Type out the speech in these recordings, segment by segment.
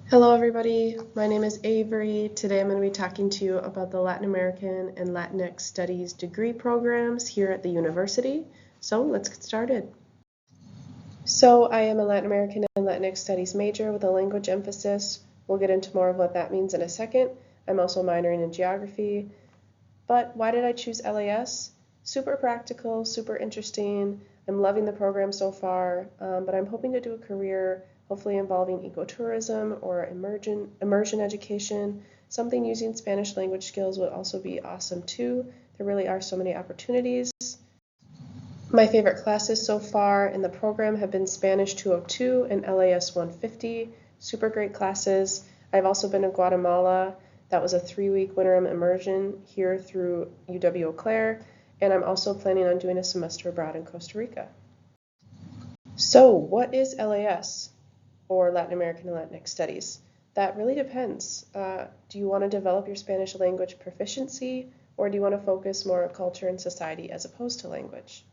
Hello everybody, my name is Avery. Today I'm going to be talking to you about the Latin American and Latinx Studies degree programs here at the university. So let's get started. So I am a Latin American and Latinx Studies major with a language emphasis. We'll get into more of what that means in a second. I'm also minoring in geography. But why did I choose LAS? Super practical, super interesting. I'm loving the program so far, but I'm hoping to do a career hopefully involving ecotourism or immersion education. Something using Spanish language skills would also be awesome too. There really are so many opportunities. My favorite classes so far in the program have been Spanish 202 and LAS 150. Super great classes. I've also been to Guatemala. That was a 3-week winter immersion here through UW-Eau Claire, and I'm also planning on doing a semester abroad in Costa Rica. So what is LAS, or Latin American and Latinx Studies? That really depends. Do you want to develop your Spanish language proficiency, or do you want to focus more on culture and society as opposed to language?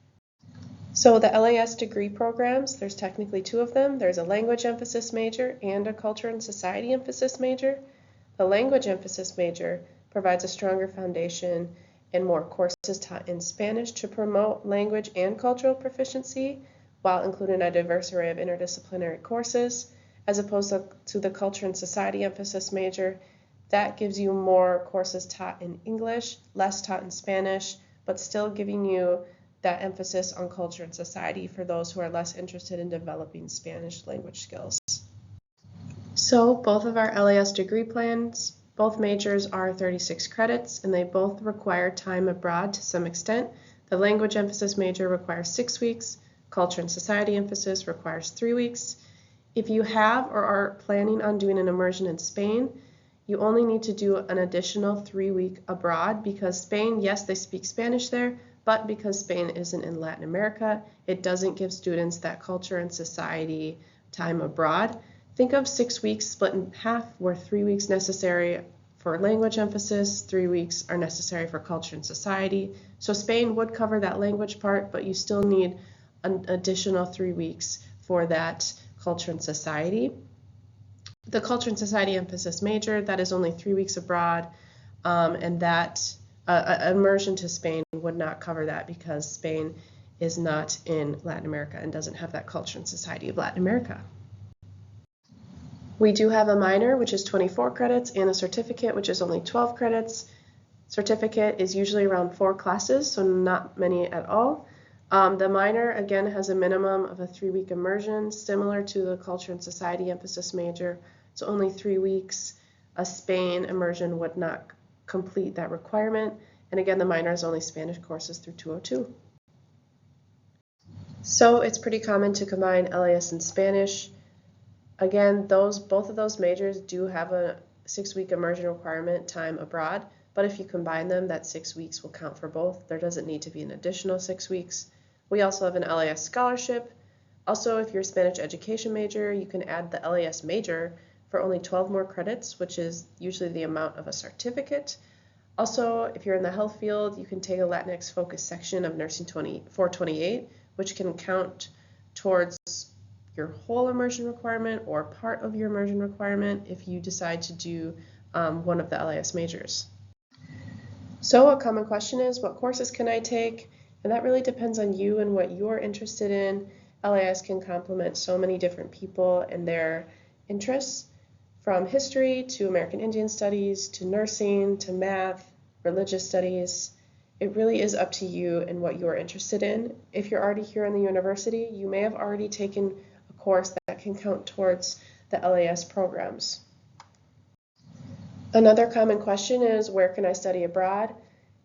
So the LAS degree programs, there's technically 2 of them. There's a language emphasis major and a culture and society emphasis major. The language emphasis major provides a stronger foundation and more courses taught in Spanish to promote language and cultural proficiency, while including a diverse array of interdisciplinary courses, as opposed to the culture and society emphasis major. That gives you more courses taught in English, less taught in Spanish, but still giving you that emphasis on culture and society for those who are less interested in developing Spanish language skills. So both of our LAS degree plans, both majors are 36 credits, and they both require time abroad to some extent. The language emphasis major requires 6 weeks, culture and society emphasis requires 3 weeks. If you have or are planning on doing an immersion in Spain, you only need to do an additional 3-week abroad because Spain, yes, they speak Spanish there, but because Spain isn't in Latin America, it doesn't give students that culture and society time abroad. Think of 6 weeks split in half, where 3 weeks necessary for language emphasis, 3 weeks are necessary for culture and society. So Spain would cover that language part, but you still need an additional 3 weeks for that culture and society. The culture and society emphasis major, that is only 3 weeks abroad, and that immersion to Spain would not cover that because Spain is not in Latin America and doesn't have that culture and society of Latin America. We do have a minor, which is 24 credits, and a certificate, which is only 12 credits. Certificate is usually around 4 classes, so not many at all. The minor, again, has a minimum of a 3-week immersion, similar to the culture and society emphasis major. So only 3 weeks. A Spain immersion would not complete that requirement. And again, the minor is only Spanish courses through 202. So it's pretty common to combine LAS and Spanish. Again, both of those majors do have a 6-week immersion requirement time abroad, but if you combine them, that 6 weeks will count for both. There doesn't need to be an additional 6 weeks. We also have an LAS scholarship. Also, if you're a Spanish education major, you can add the LAS major for only 12 more credits, which is usually the amount of a certificate. Also, if you're in the health field, you can take a Latinx focus section of Nursing 428, which can count towards your whole immersion requirement or part of your immersion requirement if you decide to do one of the LAS majors. So a common question is, what courses can I take? And that really depends on you and what you're interested in. LAS can complement so many different people and their interests, from history to American Indian studies to nursing to math, religious studies. It really is up to you and what you're interested in. If you're already here in the university, you may have already taken course that can count towards the LAS programs. Another common question is, where can I study abroad?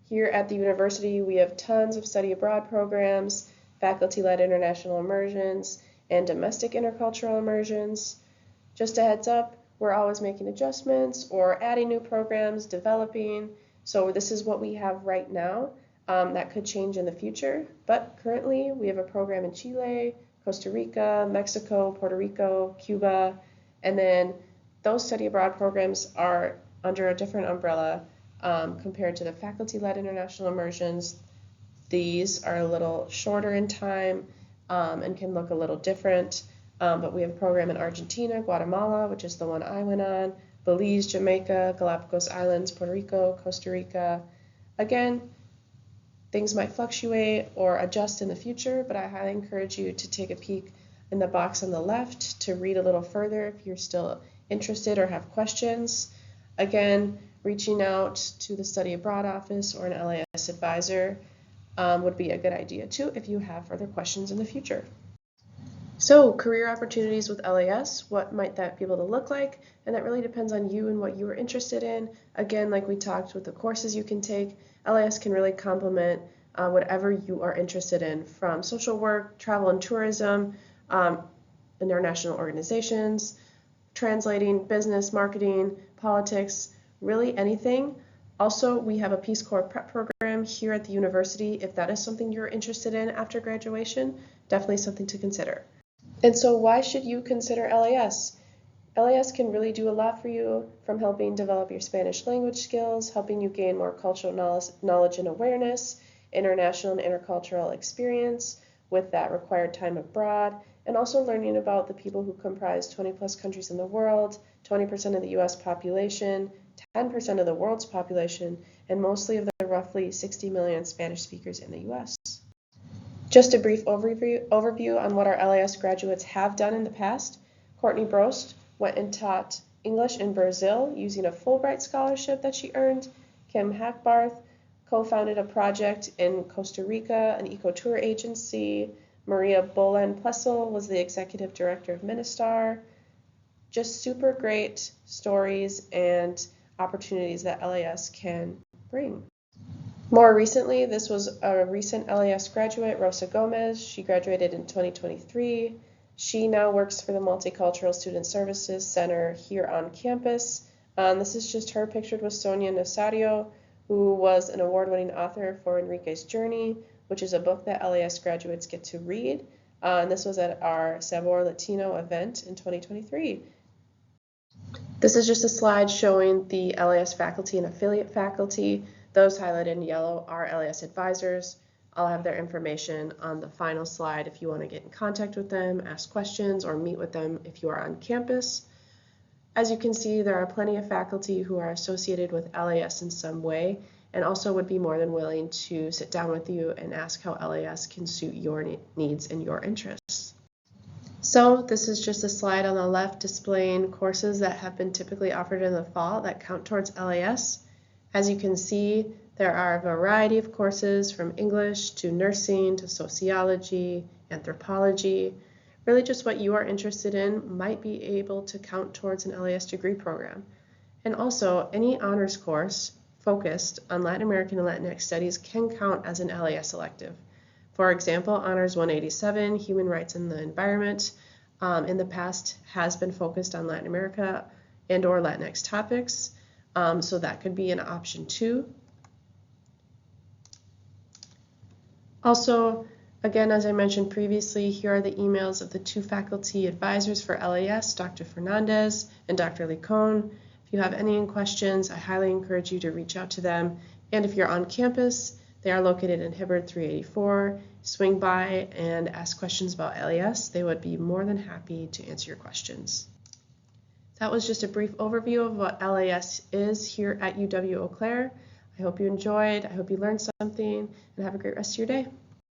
Here at the university, we have tons of study abroad programs, faculty-led international immersions, and domestic intercultural immersions. Just a heads up, we're always making adjustments or adding new programs, developing. So this is what we have right now. That could change in the future, but currently we have a program in Chile, Costa Rica, Mexico, Puerto Rico, Cuba, and then those study abroad programs are under a different umbrella compared to the faculty-led international immersions. These are a little shorter in time and can look a little different. but we have a program in Argentina, Guatemala, which is the one I went on, Belize, Jamaica, Galapagos Islands, Puerto Rico, Costa Rica. Again, things might fluctuate or adjust in the future, but I highly encourage you to take a peek in the box on the left to read a little further if you're still interested or have questions. Again, reaching out to the Study Abroad office or an LAS advisor would be a good idea too if you have further questions in the future. So, career opportunities with LAS, what might that be able to look like? And that really depends on you and what you are interested in. Again, like we talked with the courses you can take, LAS can really complement whatever you are interested in, from social work, travel and tourism, international organizations, translating, business, marketing, politics, really anything. Also, we have a Peace Corps prep program here at the university. If that is something you're interested in after graduation, definitely something to consider. And so why should you consider LAS? LAS can really do a lot for you, from helping develop your Spanish language skills, helping you gain more cultural knowledge and awareness, international and intercultural experience with that required time abroad, and also learning about the people who comprise 20 plus countries in the world, 20% of the US population, 10% of the world's population, and mostly of the roughly 60 million Spanish speakers in the US. Just a brief overview on what our LAS graduates have done in the past. Courtney Brost went and taught English in Brazil using a Fulbright scholarship that she earned. Kim Hackbarth co-founded a project in Costa Rica, an eco-tour agency. Maria Bolen-Plessel was the executive director of Ministar. Just super great stories and opportunities that LAS can bring. More recently, this was a recent LAS graduate, Rosa Gomez. She graduated in 2023. She now works for the Multicultural Student Services Center here on campus. This is just her pictured with Sonia Nasario, who was an award-winning author for Enrique's Journey, which is a book that LAS graduates get to read. And this was at our Sabor Latino event in 2023. This is just a slide showing the LAS faculty and affiliate faculty. Those highlighted in yellow are LAS advisors. I'll have their information on the final slide if you want to get in contact with them, ask questions, or meet with them if you are on campus. As you can see, there are plenty of faculty who are associated with LAS in some way, and also would be more than willing to sit down with you and ask how LAS can suit your needs and your interests. So this is just a slide on the left displaying courses that have been typically offered in the fall that count towards LAS. As you can see, there are a variety of courses from English to nursing to sociology, anthropology. Really just what you are interested in might be able to count towards an LAS degree program. And also, any honors course focused on Latin American and Latinx studies can count as an LAS elective. For example, Honors 187, Human Rights and the Environment, in the past has been focused on Latin America and or Latinx topics. So that could be an option too. Also, again, as I mentioned previously, here are the emails of the two faculty advisors for LAS, Dr. Fernandez and Dr. Licon. If you have any questions, I highly encourage you to reach out to them. And if you're on campus, they are located in Hibbard 384. Swing by and ask questions about LAS. They would be more than happy to answer your questions. That was just a brief overview of what LAS is here at UW-Eau Claire. I hope you enjoyed, I hope you learned something, and have a great rest of your day.